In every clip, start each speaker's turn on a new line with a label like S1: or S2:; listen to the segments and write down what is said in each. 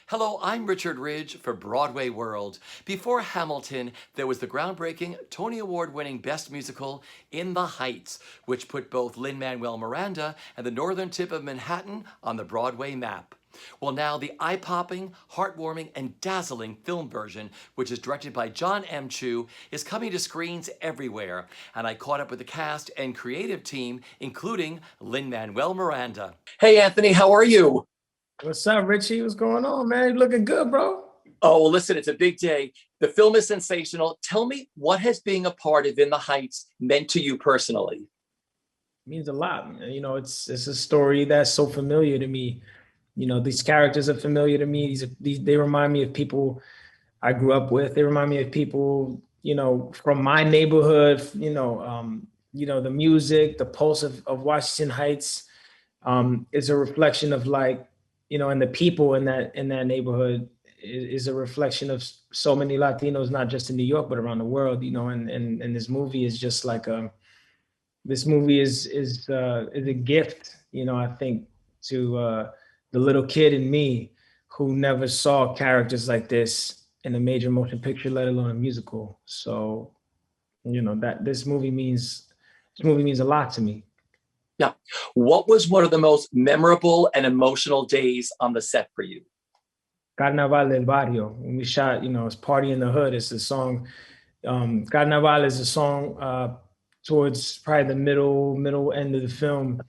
S1: Hello, I'm Richard Ridge for Broadway World. Before Hamilton, there was the groundbreaking Tony Award winning Best Musical In the Heights, which put both Lin-Manuel Miranda and the northern tip of Manhattan on the Broadway map. Well, now the eye-popping, heartwarming, and dazzling film version, which is directed by John M. Chu, is coming to screens everywhere. And I caught up with the cast and creative team, including Lin-Manuel Miranda. Hey, Anthony, how are you?
S2: What's up, Richie? What's going on, man? You looking good, bro.
S1: Oh, well, listen, it's a big day. The film is sensational. Tell me, what has being a part of In the Heights meant to you personally?
S2: It means a lot. You know, it's a story that's so familiar to me. You know, these characters are familiar to me. These they remind me of people I grew up with. They remind me of people, from my neighborhood. The music, the pulse of Washington Heights is a reflection of and the people in that neighborhood is a reflection of so many Latinos, not just in New York but around the world. And this movie is just like this movie is a gift. I think to the little kid in me who never saw characters like this in a major motion picture, let alone a musical. So, that this movie means a lot to me.
S1: Yeah. What was one of the most memorable and emotional days on the set for you?
S2: Carnaval del Barrio. When we shot, it's Party in the Hood. It's the song. Carnaval is a song towards probably the middle end of the film.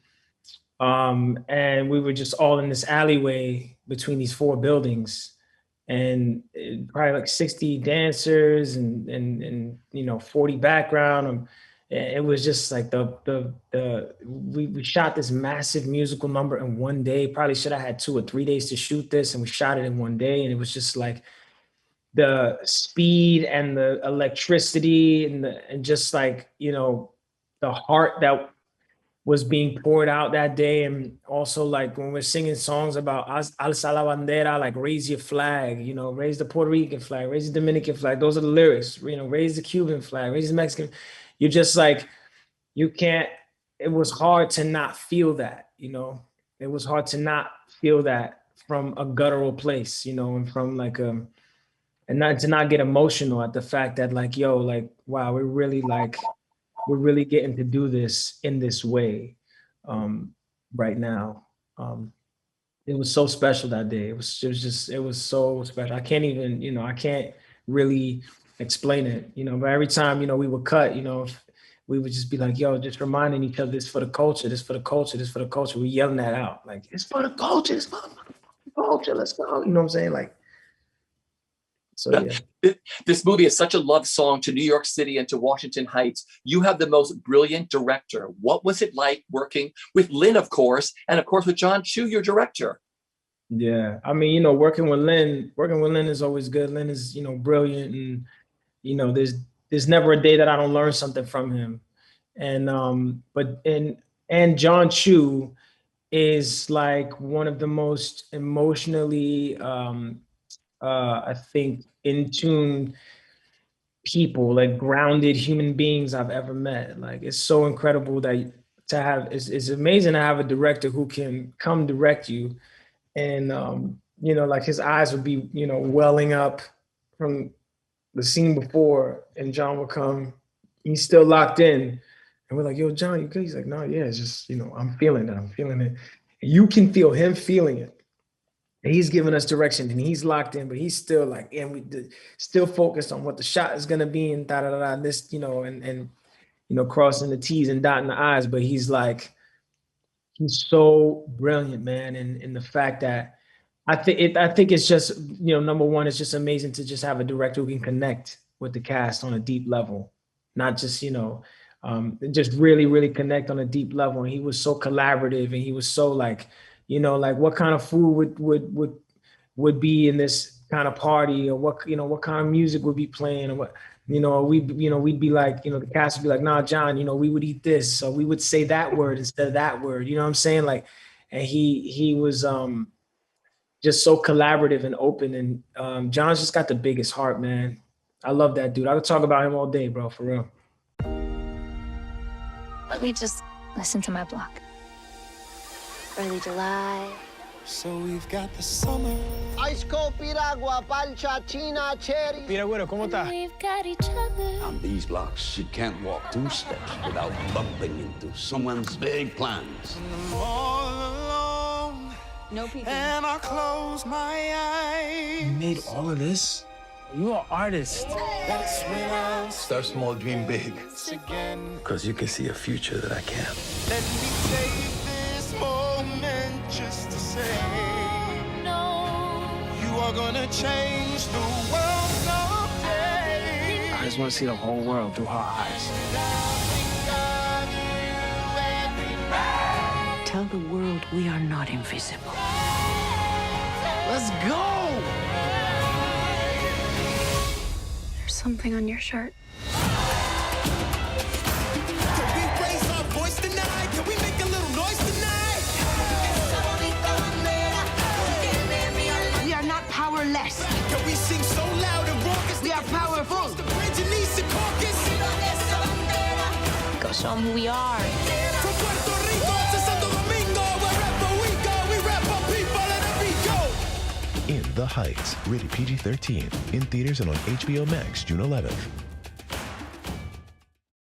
S2: And we were just all in this alleyway between these four buildings, and probably like 60 dancers and 40 background. It was just like we shot this massive musical number in one day. Probably should have had 2 or 3 days to shoot this, and we shot it in one day. And it was just like the speed and the electricity and just like, the heart that was being poured out that day. And also like when we're singing songs about alza la bandera, like raise your flag, raise the Puerto Rican flag, raise the Dominican flag. Those are the lyrics, raise the Cuban flag, raise the Mexican. You're just like, you can't, it was hard to not feel that, it was hard to not feel that from a guttural place, and from like, and not to not get emotional at the fact that like, yo, like, wow, we're really getting to do this in this way right now. It was so special that day. It was so special. I can't even, I can't really explain it, but every time, we would cut, we would just be like, yo, just reminding each other, this for the culture, this for the culture, this for the culture. We yelling that out. Like, it's for the culture, it's for the culture, let's go. You know what I'm saying? Like, so yeah.
S1: This movie is such a love song to New York City and to Washington Heights. You have the most brilliant director. What was it like working with Lin, of course, and of course with John Chu, your director?
S2: Yeah, I mean, working with Lin is always good. Lin is, brilliant, and there's never a day that I don't learn something from him. And and John Chu is like one of the most emotionally I think in tune people, like grounded human beings I've ever met. Like it's so incredible that it's amazing to have a director who can come direct you, and like his eyes would be, welling up from the scene before, and John would come, he's still locked in, and we're like, yo, John, you good? He's like, no, yeah, it's just, I'm feeling it. You can feel him feeling it. And he's giving us direction and he's locked in, but he's still like, and still focused on what the shot is gonna be and da da da da. This, and crossing the T's and dotting the I's. But he's like, he's so brilliant, man. And the fact that I think it's just, number one, it's just amazing to just have a director who can connect with the cast on a deep level, not just, just really, really connect on a deep level. And he was so collaborative, and he was so like, like what kind of food would be in this kind of party, or what kind of music would be playing, or what, we'd be like, the cast would be like, nah, John, we would eat this. So we would say that word instead of that word, you know what I'm saying? Like, and he was, just so collaborative and open. And John's just got the biggest heart, man. I love that dude. I could talk about him all day, bro, for real.
S3: Let me just listen to my block. Early July.
S4: So we've got the summer. ice cold piragua, palcha, china, cherry.
S2: Piragüero, ¿cómo está?
S3: We've got each other.
S5: On these blocks, you can't walk 2 steps without bumping into someone's big plans.
S6: All alone,
S7: No peeking.
S6: and I close my eyes.
S2: You made all of this? You're an artist.
S6: That's when I'll
S8: Start small, dream big.
S6: again.
S8: Because you can see a future that I can't.
S6: Let me take this moment just to say, you are gonna change the world someday.
S2: I just want to see the whole world through her eyes.
S7: Tell the world we are not invisible.
S2: Let's go!
S3: There's something on your shirt.
S6: Can we raise our voice tonight? Can we make a little noise tonight?
S7: We are not powerless.
S6: Can we sing so loud and raucous?
S7: We are powerful.
S6: The bridge and East Caucus.
S3: Go show them who we are.
S6: From Puerto Rico to Santo Domingo, wherever we go, we rap for people and we go.
S9: In the Heights, rated PG-13, in theaters and on HBO Max June 11th.